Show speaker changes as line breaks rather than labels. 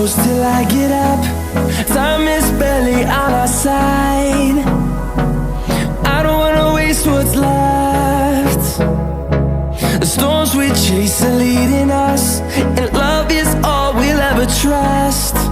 close till I get up. Time is barely on our side. I don't wanna waste what's left. The storms we chase are leading us, and love is all we'll ever trust.